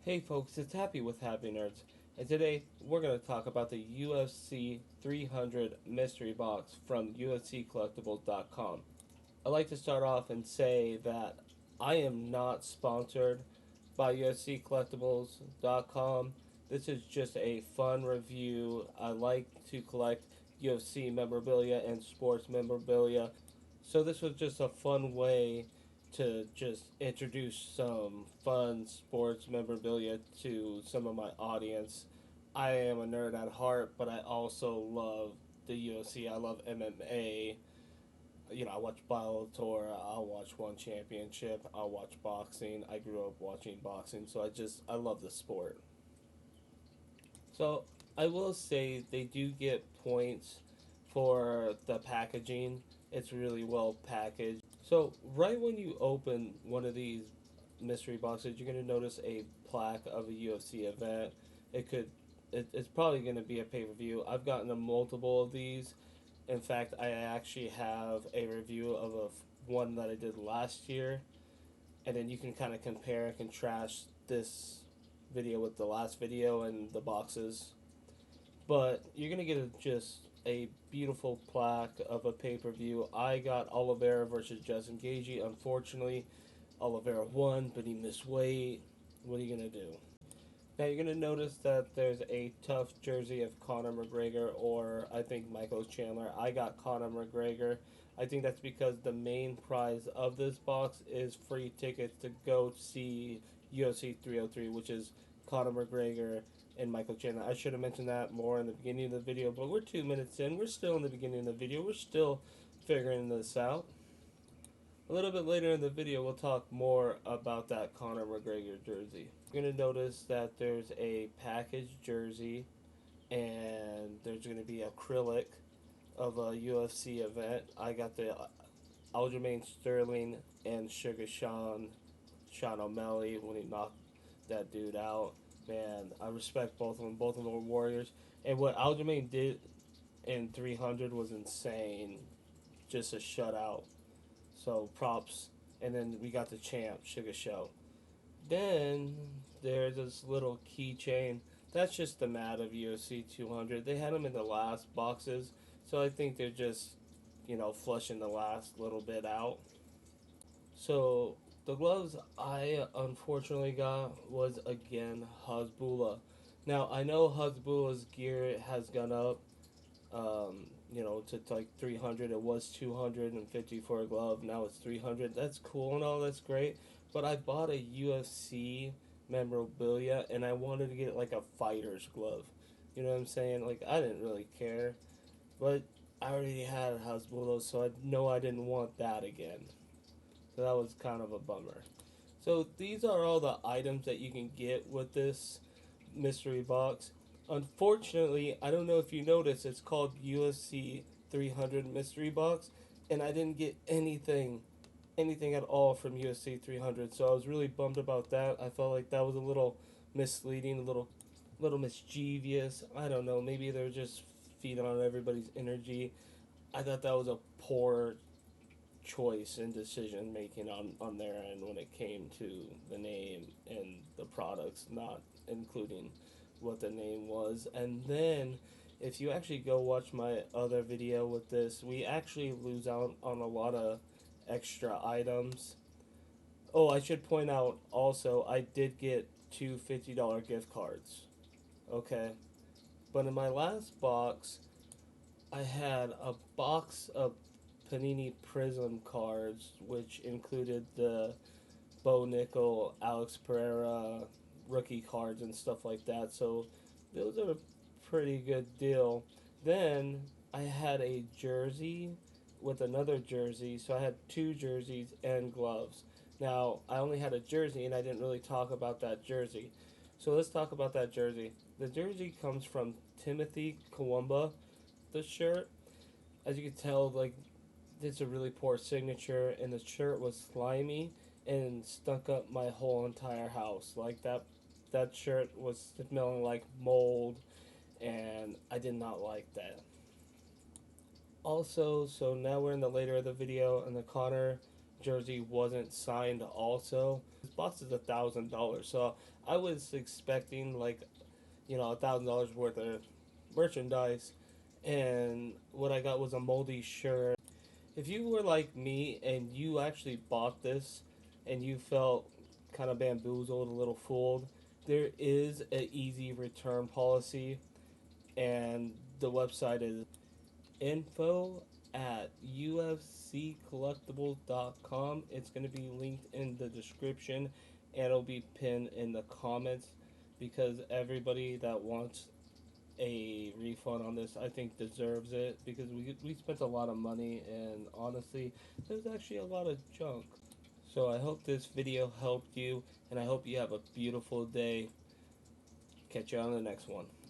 Hey folks, it's Happy with Happy Nerds, and today we're going to talk about the UFC 300 mystery box from UFC Collectibles.com. I'd like to start off and say that I am not sponsored by UFC Collectibles.com. This is just a fun review. I like to collect UFC memorabilia and sports memorabilia, so this was just a fun way to just introduce some fun sports memorabilia to some of my audience. I am a nerd at heart, but I also love the UFC. I love MMA. You know, I watch Bellator. I'll watch One Championship. I'll watch boxing. I grew up watching boxing, so I love the sport. So I will say they do get points for the packaging. It's really well packaged. So right when you open one of these mystery boxes, you're gonna notice a plaque of a UFC event. It's probably gonna be a pay per view. I've gotten a multiple of these. In fact, I actually have a review of one that I did last year, and then you can kind of compare and contrast this video with the last video and the boxes. But you're gonna get just a beautiful plaque of a pay per view. I got Oliveira versus Justin Gaethje. Unfortunately, Oliveira won, but he missed weight. What are you gonna do? Now you're gonna notice that there's a tough jersey of Conor McGregor, or I think Michael Chandler. I got Conor McGregor. I think that's because the main prize of this box is free tickets to go see UFC 303, which is Conor McGregor and Michael Chandler. I should have mentioned that more in the beginning of the video, but we're 2 minutes in. We're still in the beginning of the video. We're still figuring this out. A little bit later in the video, we'll talk more about that Conor McGregor jersey. You're going to notice that there's a packaged jersey and there's going to be acrylic of a UFC event. I got the Aljamain Sterling and Sean O'Malley when he knocked that dude out. Man, I respect both of them. Both of them were warriors. And what Aljamain did in 300 was insane. Just a shutout. So props. And then we got the champ, Sugar Show. Then there's this little keychain. That's just the mat of UFC 200. They had them in the last boxes, so I think they're just, flushing the last little bit out. So the gloves I unfortunately got was again Hasbulla. Now I know Hasbulla's gear has gone up, to like 300. It was 250 for a glove. Now it's 300. That's cool and all. That's great. But I bought a UFC memorabilia and I wanted to get like a fighter's glove. You know what I'm saying? Like I didn't really care, but I already had Hasbulla, so I know I didn't want that again. So that was kind of a bummer. So these are all the items that you can get with this mystery box. Unfortunately, I don't know if you noticed, it's called UFC 300 Mystery Box, and I didn't get anything at all from UFC 300. So I was really bummed about that. I felt like that was a little misleading, a little mischievous. I don't know. Maybe they're just feeding on everybody's energy. I thought that was a poor choice and decision making on their end when it came to the name and the products, not including what the name was. And then if you actually go watch my other video with this, we actually lose out on a lot of extra items. Oh, I should point out also, I did get two $50 gift cards. Okay. But in my last box, I had a box of Panini Prism cards, which included the Bo Nickel, Alex Pereira rookie cards and stuff like that. So those are a pretty good deal. Then I had a jersey with another jersey, so I had two jerseys and gloves. Now I only had a jersey, and I didn't really talk about that jersey. So let's talk about that jersey. The jersey comes from Timothy Kawumba, the shirt. As you can tell, like, it's a really poor signature, and the shirt was slimy and stunk up my whole entire house. Like that shirt was smelling like mold, and I did not like that. Also, so now we're in the later of the video, and the Connor jersey wasn't signed. Also, this box is $1,000, so I was expecting like, $1,000 worth of merchandise, and what I got was a moldy shirt. If you were like me and you actually bought this and you felt kind of bamboozled, a little fooled, there is an easy return policy, and the website is info at ufccollectibles.com. It's going to be linked in the description and it'll be pinned in the comments, because everybody that wants a refund on this, I think, deserves it, because we spent a lot of money and honestly, there's actually a lot of junk. So I hope this video helped you, and I hope you have a beautiful day. Catch you on the next one.